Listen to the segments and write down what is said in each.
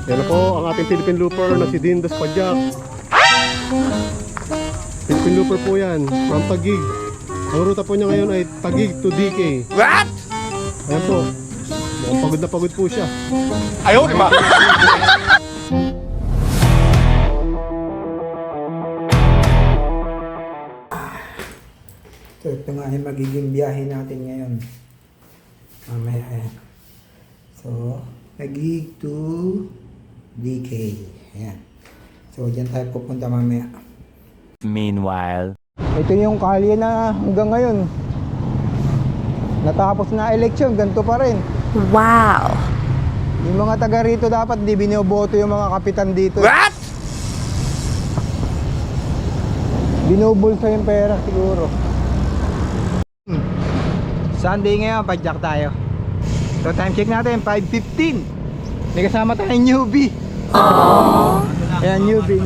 Yan na po ang ating Philippine Looper na si Dean Despadjak. Philippine Looper po yan, from Taguig. Ang ruta po niya ngayon ay Taguig to DK. What? Ayan po. Mukhang pagod na pagod po siya. Ayaw, di ba? So ito nga ay magiging biyahe natin ngayon. Mamaya ayan. So, Taguig to DK. Ayan. So, dyan tayo pupunta mamaya. Meanwhile, Ito yung kalye na hanggang ngayon. Natapos na eleksyon, ganito pa rin. Wow! Yung mga taga rito dapat di binoboto yung mga kapitan dito. What? Binubulsa yung pera siguro. Sunday ngayon, padjak tayo. So time check natin, 5:15. May kasama tayong newbie. Ayan, newbie.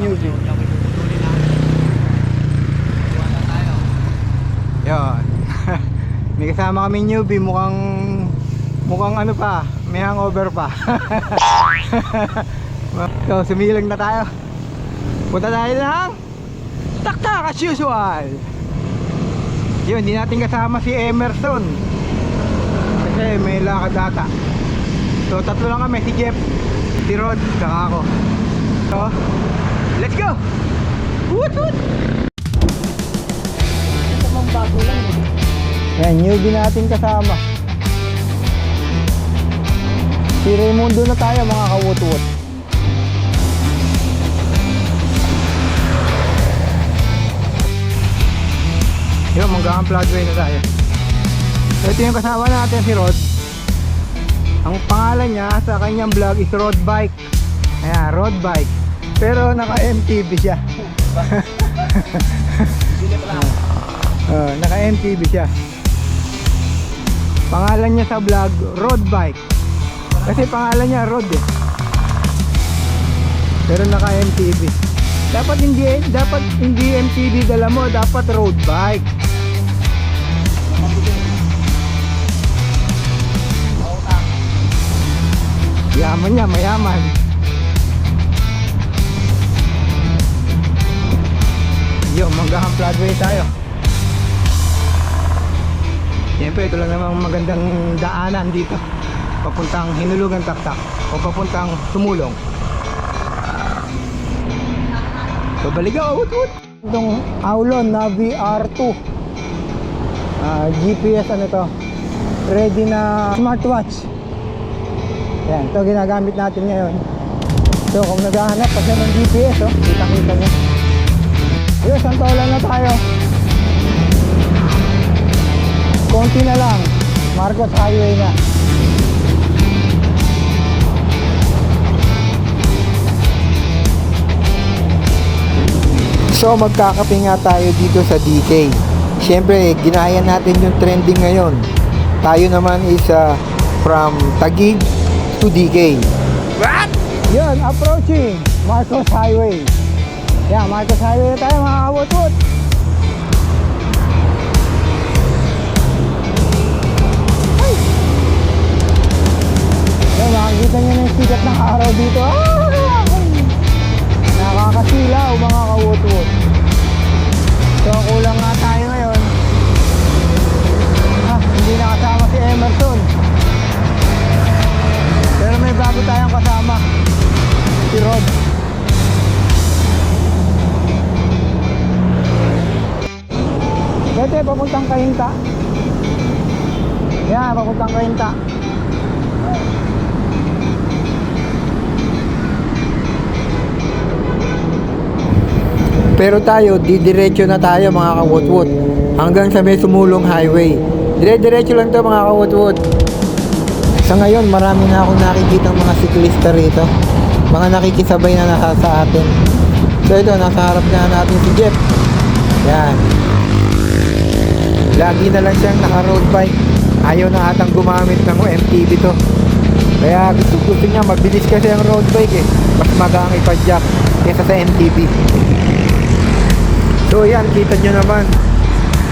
Yan. May kasama kami newbie, mukhang ano pa, may hangover pa. So sumilang na tayo. Punta tayo lang taktak as usual. Yun, hindi natin kasama si Emerson kasi may lakad data. So tatlo lang kami, si Jeff, si Rod, saka ako. So let's go. Woot woot. Yan, newbie natin kasama. Si Raimundo na tayo mga kawut-wut. Yun, hanggang floodway na tayo. So ito yung kasama natin, si Rod. Ang pangalan niya sa kanyang vlog is Road Bike. Ayan, Road Bike. Pero naka MTB siya. Naka MTB siya. Pangalan niya sa vlog, Road Bike. Kasi pangalan niya Rod eh. Pero naka MTB. Dapat hindi MTB dala mo, dapat road bike. Yaman niya, mayaman. Yo, hanggang floodway tayo. Siyempre, ito lang namang magandang daanan dito. Papuntang Hinulugan Taktak o papuntang Sumulong. So baligaw, woot. Itong Aulon na VR2 GPS ano to, ready na smartwatch. Yan, ito ginagamit natin ngayon. So kung naghahanap pa siya ng GPS, oh, kita nyo. Yun, Santolan na tayo. Konti na lang, Marcos Highway na. So magkakape nga tayo dito sa DK. Siyempre, ginaya natin yung trending ngayon. Tayo naman is from Taguig to DK. What? Yun, approaching Marcos Highway. Yan, Marcos Highway na tayo mga kawut-wut. Yan, makikita nyo na yung sikat ng araw dito. Nakakasilaw mga kawut-wut. So kulang nga tayo ngayon. Hindi nakasama si Emerson. Pero may bago tayong kasama, si Rod. Pwede papuntang Kahinta. Yan, papuntang Kahinta. Pero tayo, didiretso na tayo mga kawut-wut hanggang sa may Sumulong Highway. Dire-diretso lang to mga kawut-wut. Sa ngayon, marami na akong nakikita mga siklista rito. Mga nakikisabay na nasa sa atin. So ito, nasa harap na natin si Jeff. Yan. Lagi na lang siyang naka-road bike. Ayaw na atang gumamit ng MTB to. Kaya gusto niya, mabilis kasi ang road bike eh. Mas magaang ipadjak kaysa sa MTB. So yan, kita nyo naman,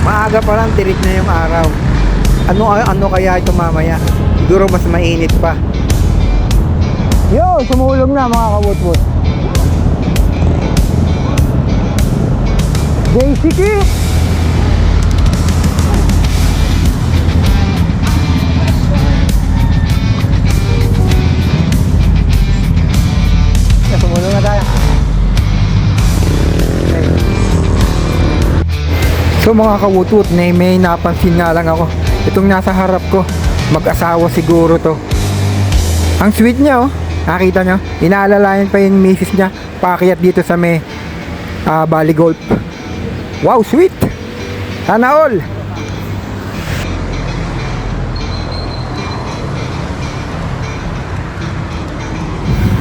maaga pa lang, tirik na yung araw. Ano kaya ito mamaya? Siguro mas mainit pa. Yo, sumulong na mga kabutbut. JCK! Sumulong na tayo. So mga kawutut, may napansin nga lang ako. Itong nasa harap ko, mag-asawa siguro to. Ang sweet niya oh. Nakita nyo? Inaalalayan pa yung misis niya paakyat dito sa may Bali Golf. Wow, sweet! Sana all!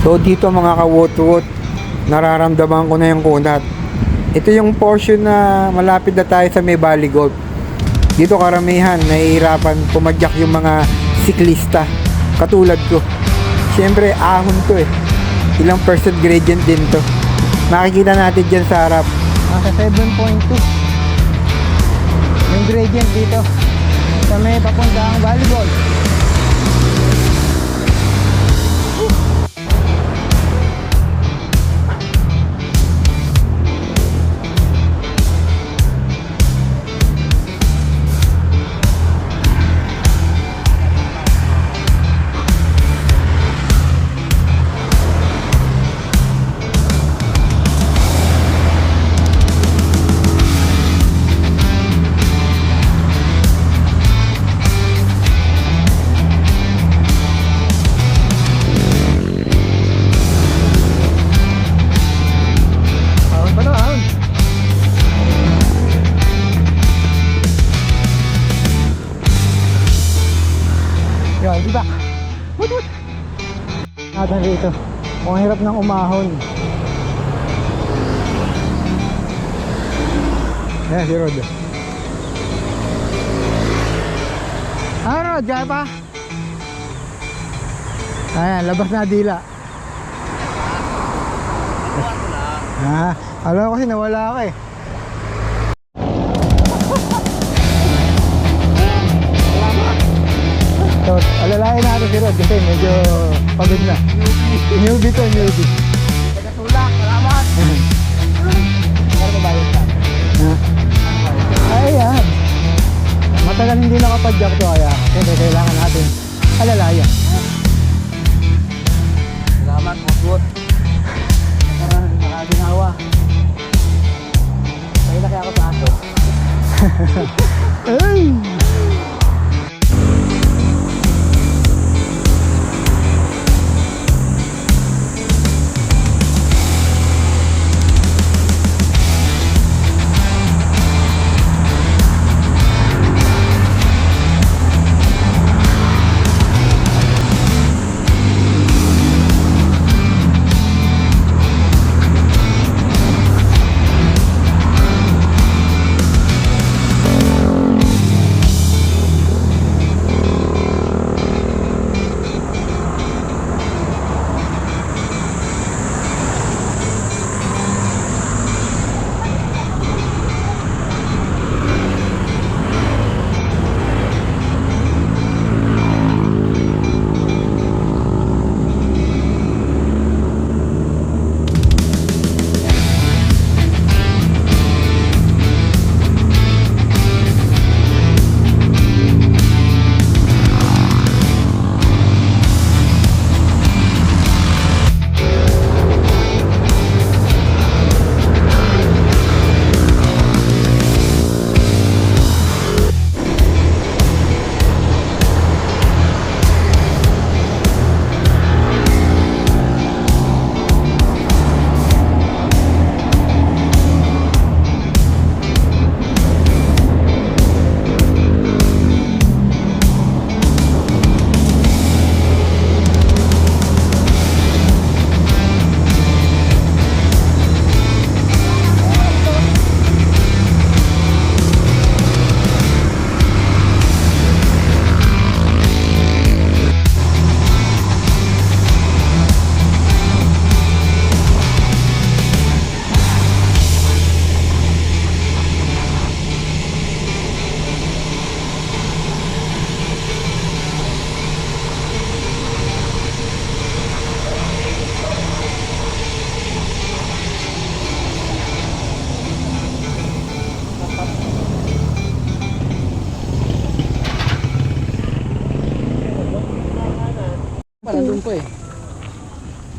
So dito mga kawutut, nararamdaman ko na yung kunat. Ito yung portion na malapit na tayo sa may Bali Golf. Dito karamihan nahihirapan pumadyak yung mga siklista katulad ko. Siyempre ahon to eh. Ilang percent gradient din to. Makikita natin dyan sa harap. Nasa 7.2 yung gradient dito sa may papuntang Bali Golf. Yun, diba? Wut! Natin rito. Ang hirap ng umahon. Ayan si Rod. Rod, kaya pa? Ayan, labas na dila. Alam ko kasi nawala ako eh. So, alalayan natin si Rod kasi medyo pagod na. Newbie to, newbie. Tagatulak, salamat! Pero mabayad ka. Ayan. Matagal hindi nakapadyak to kaya siyempre kailangan natin alalayan. Salamat, Bukut. Nakaginawa. May laki ako sa aso. Ay!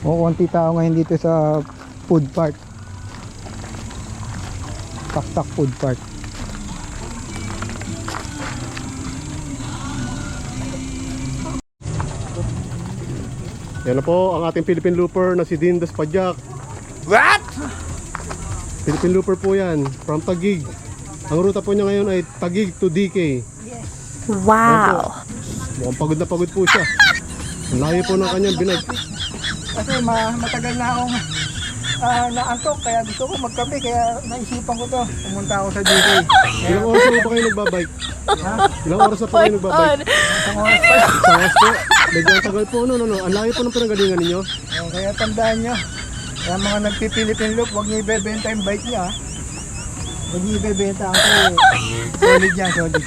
O konti tao ngayon dito sa food park. Taktak food park. Yan na po ang ating Philippine Looper na si Dean Despadjak. What? Philippine Looper po yan, from Taguig. Ang ruta po niya ngayon ay Taguig to DK. Wow. Mukhang pagod na pagod po siya. Ang layo po ng kanyang binag. Kasi matagal na akong naantok, kaya gusto ko magkape, kaya naisipan ko to. Pumunta ako sa DK. Ilang oras na po ba kayo nagbabike? Ilang oras na po kayo nagbabike? Isang oras pa. Sa oras po. Medyo ang tagal po. No. Ang layo po ng pinanggalingan ninyo. Kaya tandaan nyo, kaya mga nagpipilipin loop, huwag nyo ibebenta yung bike nyo, ha. Huwag nyo ibebenta kasi solid yan, solid.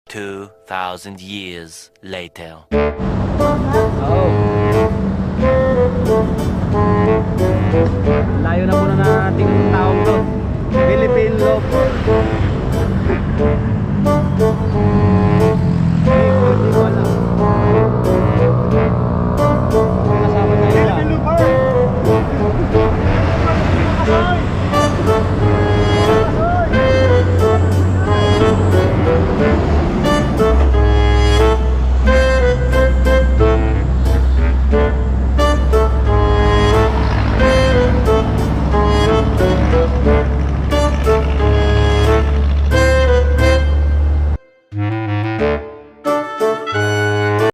$2,000 years later. Oh.